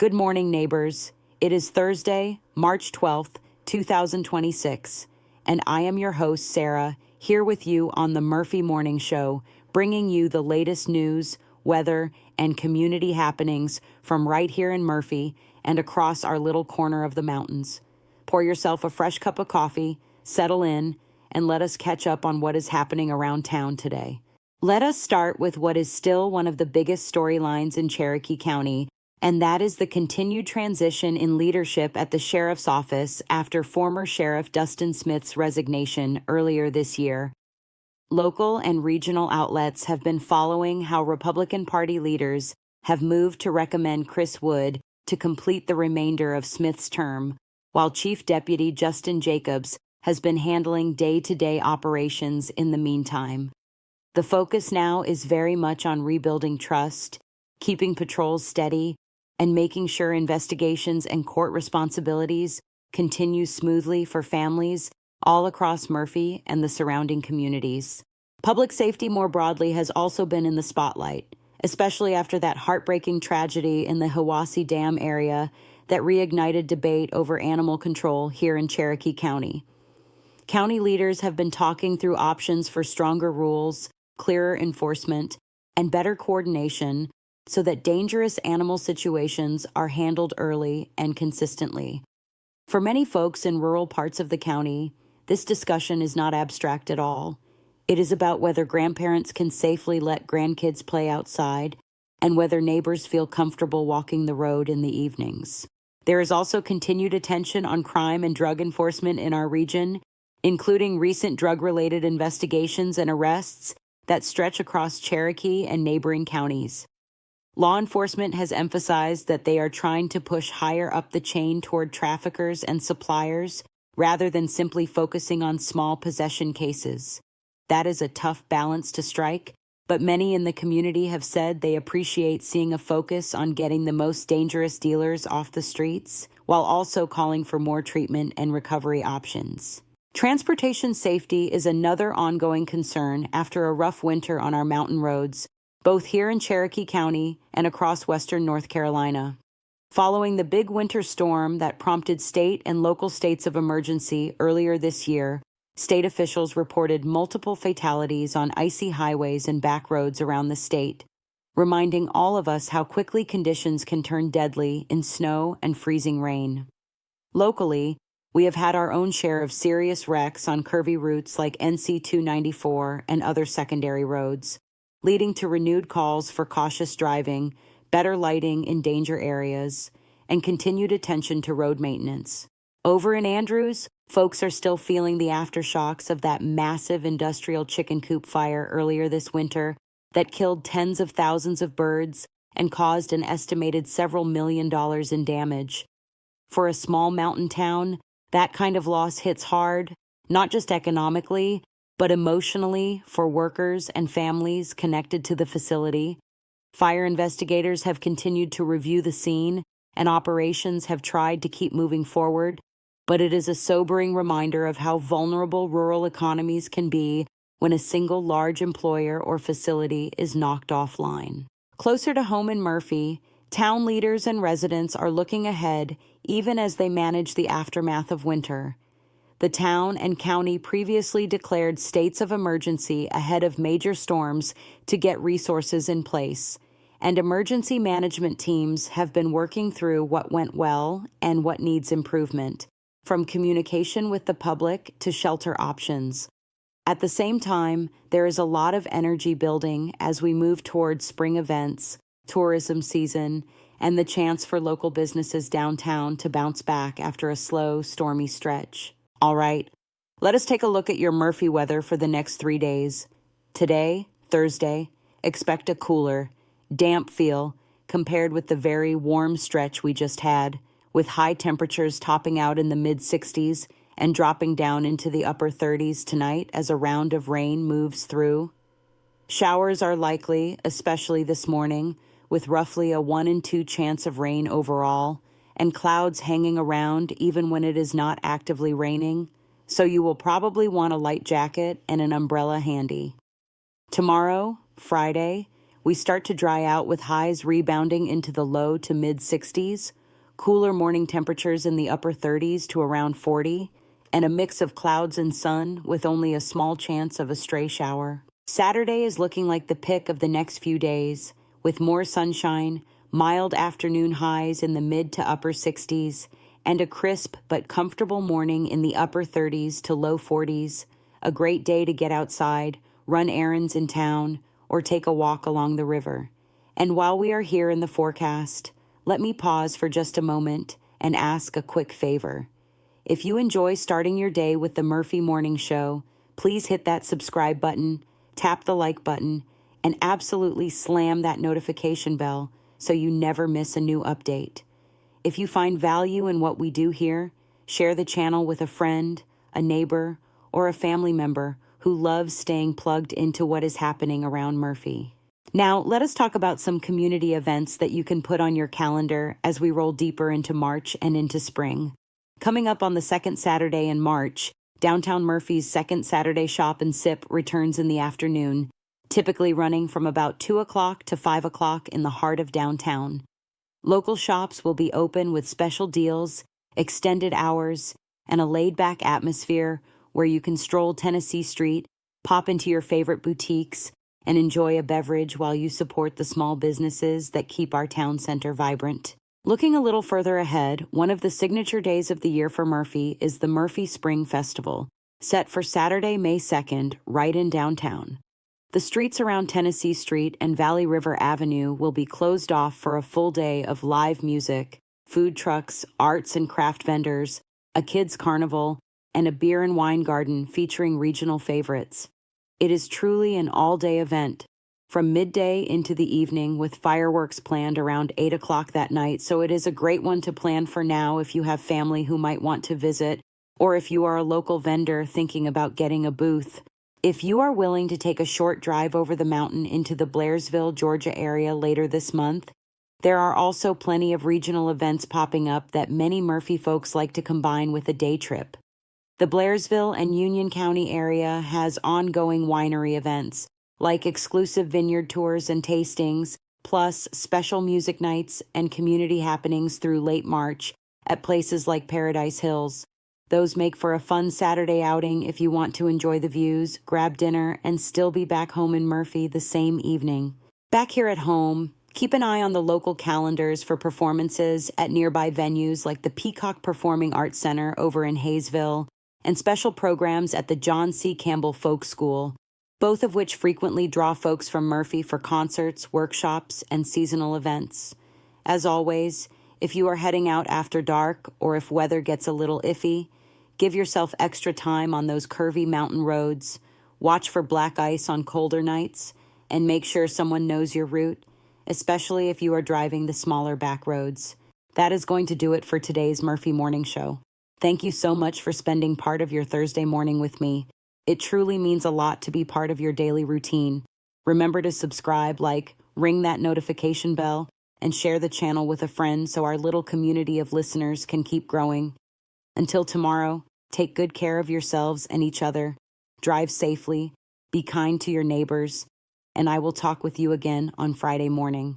Good morning, neighbors. It is Thursday, March 12th, 2026, and I am your host, Sara, here with you on the Murphy Morning Show, bringing you the latest news, weather, and community happenings from right here in Murphy and across our little corner of the mountains. Pour yourself a fresh cup of coffee, settle in, and let us catch up on what is happening around town today. Let us start with what is still one of the biggest storylines in Cherokee County, and that is the continued transition in leadership at the sheriff's office after former Sheriff Dustin Smith's resignation earlier this year. Local and regional outlets have been following how Republican Party leaders have moved to recommend Chris Wood to complete the remainder of Smith's term, while Chief Deputy Justin Jacobs has been handling day-to-day operations in the meantime. The focus now is very much on rebuilding trust, keeping patrols steady, and making sure investigations and court responsibilities continue smoothly for families all across Murphy and the surrounding communities. Public safety more broadly has also been in the spotlight, especially after that heartbreaking tragedy in the Hiwassee Dam area that reignited debate over animal control here in Cherokee County. County leaders have been talking through options for stronger rules, clearer enforcement, and better coordination so that dangerous animal situations are handled early and consistently. For many folks in rural parts of the county, this discussion is not abstract at all. It is about whether grandparents can safely let grandkids play outside and whether neighbors feel comfortable walking the road in the evenings. There is also continued attention on crime and drug enforcement in our region, including recent drug-related investigations and arrests that stretch across Cherokee and neighboring counties. Law enforcement has emphasized that they are trying to push higher up the chain toward traffickers and suppliers rather than simply focusing on small possession cases. That is a tough balance to strike, but many in the community have said they appreciate seeing a focus on getting the most dangerous dealers off the streets, while also calling for more treatment and recovery options. Transportation safety is another ongoing concern after a rough winter on our mountain roads, both here in Cherokee County and across western North Carolina. Following the big winter storm that prompted state and local states of emergency earlier this year, state officials reported multiple fatalities on icy highways and back roads around the state, reminding all of us how quickly conditions can turn deadly in snow and freezing rain. Locally, we have had our own share of serious wrecks on curvy routes like NC 294 and other secondary roads, leading to renewed calls for cautious driving, better lighting in danger areas, and continued attention to road maintenance. Over in Andrews, folks are still feeling the aftershocks of that massive industrial chicken coop fire earlier this winter that killed tens of thousands of birds and caused an estimated several $1 million in damage. For a small mountain town, that kind of loss hits hard, not just economically, but emotionally for workers and families connected to the facility. Fire investigators have continued to review the scene, and operations have tried to keep moving forward, but it is a sobering reminder of how vulnerable rural economies can be when a single large employer or facility is knocked offline. Closer to home in Murphy, town leaders and residents are looking ahead even as they manage the aftermath of winter. The town and county previously declared states of emergency ahead of major storms to get resources in place, and emergency management teams have been working through what went well and what needs improvement, from communication with the public to shelter options. At the same time, there is a lot of energy building as we move towards spring events, tourism season, and the chance for local businesses downtown to bounce back after a slow, stormy stretch. All right, let us take a look at your Murphy weather for the next 3 days. Today, Thursday, expect a cooler, damp feel compared with the very warm stretch we just had, with high temperatures topping out in the mid-60s and dropping down into the upper 30s tonight as a round of rain moves through. Showers are likely, especially this morning, with roughly a 1 in 2 chance of rain overall, and clouds hanging around even when it is not actively raining, so you will probably want a light jacket and an umbrella handy. Tomorrow, Friday, we start to dry out with highs rebounding into the low to mid 60s, cooler morning temperatures in the upper 30s to around 40, and a mix of clouds and sun with only a small chance of a stray shower. Saturday is looking like the pick of the next few days, with more sunshine, mild afternoon highs in the mid to upper 60s, and a crisp but comfortable morning in the upper 30s to low 40s, a great day to get outside, run errands in town, or take a walk along the river. And while we are here in the forecast, let me pause for just a moment and ask a quick favor. If you enjoy starting your day with the Murphy Morning Show, please hit that subscribe button, tap the like button, and absolutely slam that notification bell so you never miss a new update. If you find value in what we do here, share the channel with a friend, a neighbor, or a family member who loves staying plugged into what is happening around Murphy. Now, let us talk about some community events that you can put on your calendar as we roll deeper into March and into spring. Coming up on the second Saturday in March, Downtown Murphy's second Saturday Shop and Sip returns in the afternoon, typically running from about 2 o'clock to 5 o'clock in the heart of downtown. Local shops will be open with special deals, extended hours, and a laid-back atmosphere where you can stroll Tennessee Street, pop into your favorite boutiques, and enjoy a beverage while you support the small businesses that keep our town center vibrant. Looking a little further ahead, one of the signature days of the year for Murphy is the Murphy Spring Festival, set for Saturday, May 2nd, right in downtown. The streets around Tennessee Street and Valley River Avenue will be closed off for a full day of live music, food trucks, arts and craft vendors, a kids' carnival, and a beer and wine garden featuring regional favorites. It is truly an all-day event, from midday into the evening with fireworks planned around 8 o'clock that night, so it is a great one to plan for now if you have family who might want to visit, or if you are a local vendor thinking about getting a booth. If you are willing to take a short drive over the mountain into the Blairsville, Georgia area later this month, there are also plenty of regional events popping up that many Murphy folks like to combine with a day trip. The Blairsville and Union County area has ongoing winery events, like exclusive vineyard tours and tastings, plus special music nights and community happenings through late March at places like Paradise Hills. Those make for a fun Saturday outing if you want to enjoy the views, grab dinner, and still be back home in Murphy the same evening. Back here at home, keep an eye on the local calendars for performances at nearby venues like the Peacock Performing Arts Center over in Hayesville and special programs at the John C. Campbell Folk School, both of which frequently draw folks from Murphy for concerts, workshops, and seasonal events. As always, if you are heading out after dark or if weather gets a little iffy, give yourself extra time on those curvy mountain roads, watch for black ice on colder nights, and make sure someone knows your route, especially if you are driving the smaller back roads. That is going to do it for today's Murphy Morning Show. Thank you so much for spending part of your Thursday morning with me. It truly means a lot to be part of your daily routine. Remember to subscribe, like, ring that notification bell, and share the channel with a friend so our little community of listeners can keep growing. Until tomorrow, take good care of yourselves and each other. Drive safely, be kind to your neighbors, and I will talk with you again on Friday morning.